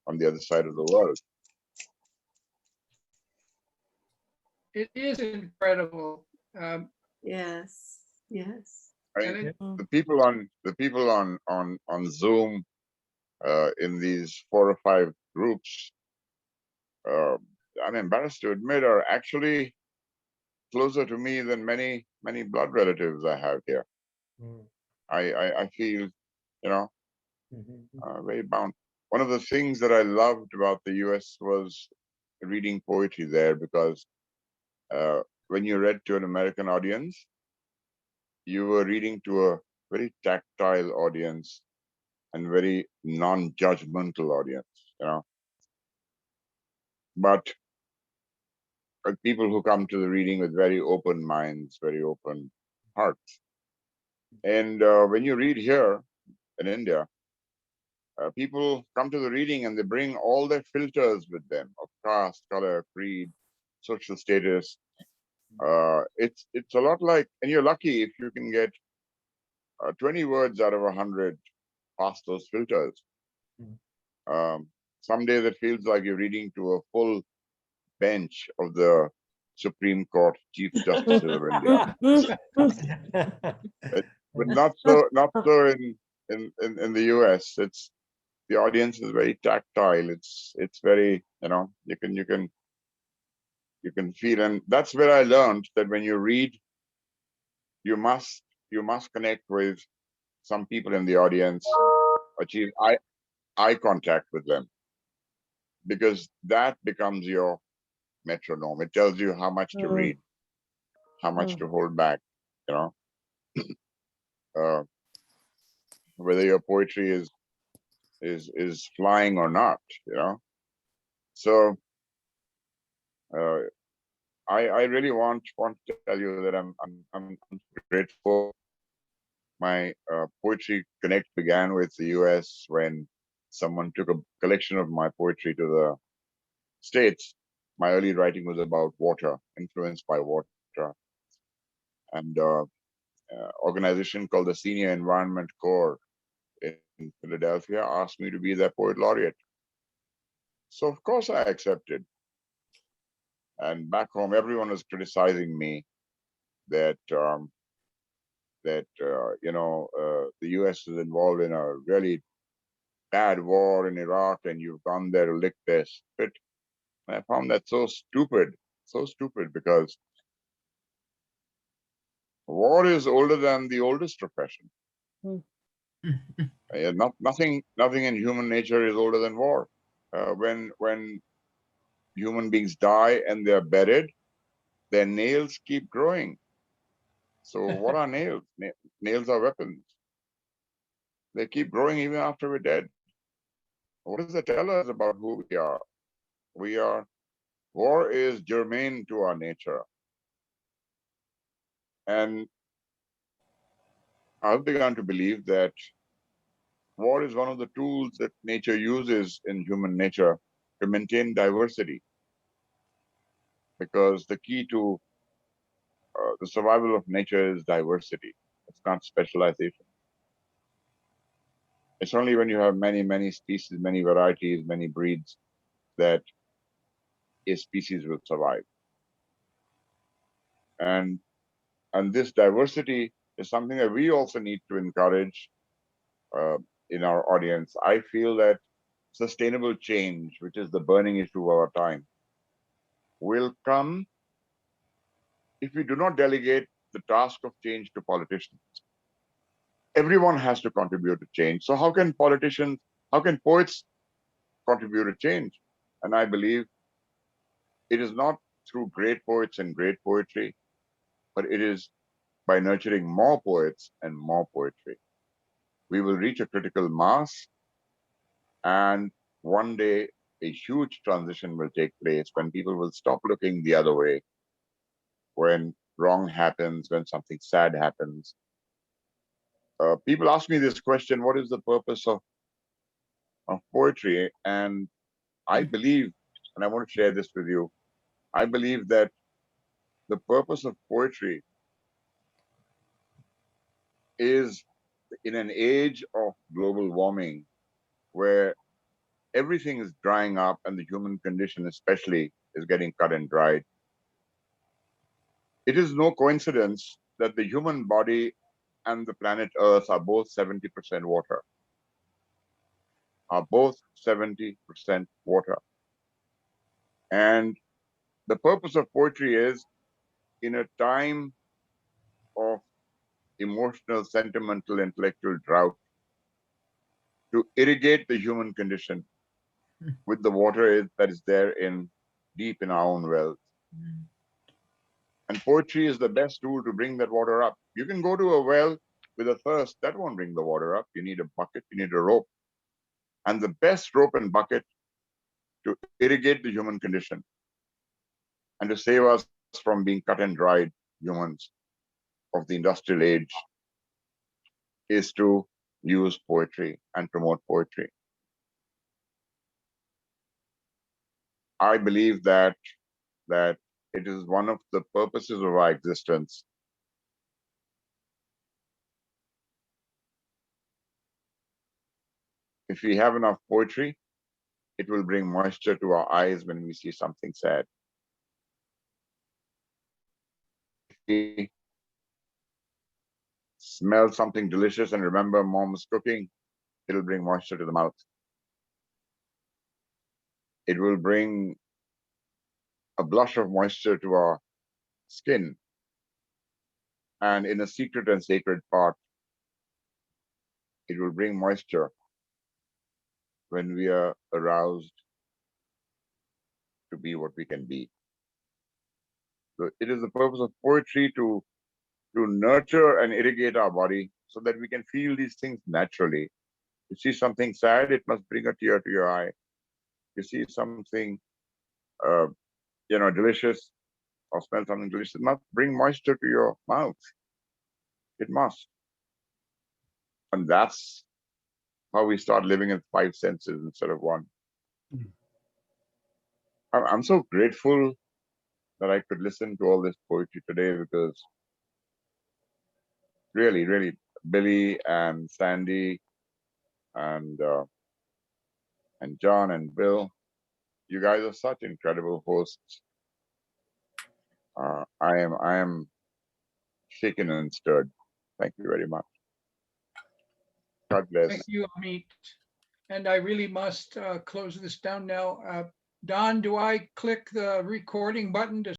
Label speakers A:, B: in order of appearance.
A: on the other side of the world.
B: It is incredible.
C: Yes. Yes.
A: The people on Zoom in these 4 or 5 groups, I'm embarrassed to admit, are actually closer to me than many blood relatives I have here. I feel, very bound. One of the things that I loved about the US was reading poetry there, because when you read to an American audience, you were reading to a very tactile audience and very non-judgmental audience. But people who come to the reading with very open minds, very open hearts. And when you read here in India, people come to the reading and they bring all their filters with them of caste, color, creed, social status. It's a lot like, and you're lucky if you can get 20 words out of 100 past those filters. Some days it feels like you're reading to a full bench of the Supreme Court Chief Justices of India. But not so in the US. It's the audience is very tactile. It's very, you can feel, and that's where I learned that when you read, you must connect with some people in the audience, achieve eye contact with them, because that becomes your metronome. It tells you how much to read, how much to hold back, whether your poetry is flying or not, So I really want to tell you that I'm grateful. My poetry connect began with the US when someone took a collection of my poetry to the States. My early writing was about water, influenced by water. And organization called the Senior Environment Corps in Philadelphia asked me to be their poet laureate. So of course I accepted. And back home, everyone was criticizing me that the U.S. is involved in a really bad war in Iraq, and you've gone there to lick their spit. And I found that so stupid, because war is older than the oldest profession. Nothing in human nature is older than war. When human beings die and they're buried, their nails keep growing. So what are nails? Nails are weapons. They keep growing even after we're dead. What does that tell us about who we are? War is germane to our nature. And I've begun to believe that war is one of the tools that nature uses in human nature to maintain diversity. Because the key to the survival of nature is diversity. It's not specialization. It's only when you have many species, many varieties, many breeds, that a species will survive. And this diversity is something that we also need to encourage in our audience. I feel that sustainable change, which is the burning issue of our time, will come if we do not delegate the task of change to politicians. Everyone has to contribute to change. So how can poets contribute to change? And I believe it is not through great poets and great poetry, but it is by nurturing more poets and more poetry. We will reach a critical mass, and one day a huge transition will take place when people will stop looking the other way, when wrong happens, when something sad happens. People ask me this question: what is the purpose of poetry? And I believe, and I want to share this with you, I believe that the purpose of poetry is, in an age of global warming, where everything is drying up, and the human condition especially is getting cut and dried. It is no coincidence that the human body and the planet Earth are both 70% water, are both 70% water. And the purpose of poetry is, in a time of emotional, sentimental, intellectual drought, to irrigate the human condition with the water that is there in deep in our own wells. And poetry is the best tool to bring that water up. You can go to a well with a thirst, that won't bring the water up. You need a bucket, you need a rope. And the best rope and bucket to irrigate the human condition and to save us from being cut and dried humans of the industrial age is to use poetry and promote poetry. I believe that it is one of the purposes of our existence. If we have enough poetry, it will bring moisture to our eyes when we see something sad. If we smell something delicious and remember mom's cooking, it'll bring moisture to the mouth. It will bring a blush of moisture to our skin. And in a secret and sacred part, it will bring moisture when we are aroused to be what we can be. So it is the purpose of poetry to nurture and irrigate our body so that we can feel these things naturally. You see something sad, it must bring a tear to your eye. You see something, uh, delicious, or smell something delicious, it must bring moisture to your mouth. It must. And that's how we start living in 5 senses instead of one.
D: Mm.
A: I'm so grateful that I could listen to all this poetry today, because really, really, Billy and Sandy and John and Bill, you guys are such incredible hosts. I am shaken and stirred. Thank you very much. God bless.
B: Thank you, Amit. And I really must close this down now. Don, do I click the recording button to